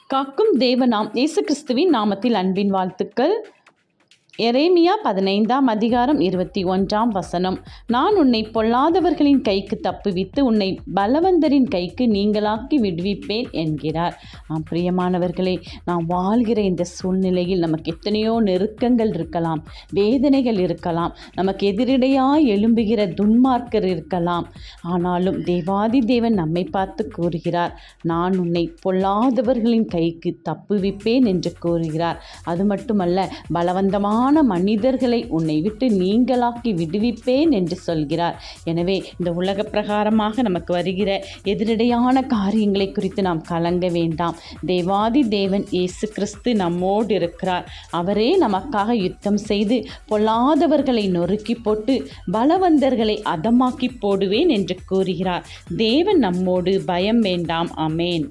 காக்கும் தேவனாம் இயேசு கிறிஸ்துவின் நாமத்தில் அன்பின் வாழ்த்துக்கள். எரேமியா 15 நான் உன்னை பொல்லாதவர்களின் கைக்கு தப்புவித்து உன்னை பலவந்தரின் கைக்கு நீங்களாக்கி விடுவிப்பேன் என்கிறார். பிரியமானவர்களே, நாம் வாழ்கிற இந்த சூழ்நிலையில் நமக்கு எத்தனையோ நெருக்கங்கள் இருக்கலாம், வேதனைகள் இருக்கலாம், நமக்கு எதிரிடையாய் எழும்புகிற துன்மார்க்கர் இருக்கலாம். ஆனாலும் தேவாதி தேவன் நம்மை பார்த்து கூறுகிறார், நான் உன்னை பொல்லாதவர்களின் கைக்கு தப்புவிப்பேன் என்று கூறுகிறார். அது மட்டுமல்ல, பலவந்தமான மனிதர்களை உன்னை விட்டு நீங்களாக்கி விடுவிப்பேன் என்று சொல்கிறார். எனவே இந்த உலக பிரகாரமாக நமக்கு வருகிற எதிரடையான காரியங்களை குறித்து நாம் கலங்க வேண்டாம். தேவாதி தேவன் இயேசு கிறிஸ்து நம்மோடு இருக்கிறார். அவரே நமக்காக யுத்தம் செய்து பொல்லாதவர்களை நொறுக்கி போட்டு பலவந்தர்களை அதமாக்கி போடுவேன் என்று கூறுகிறார். தேவன் நம்மோடு, பயம் வேண்டாம். ஆமென்.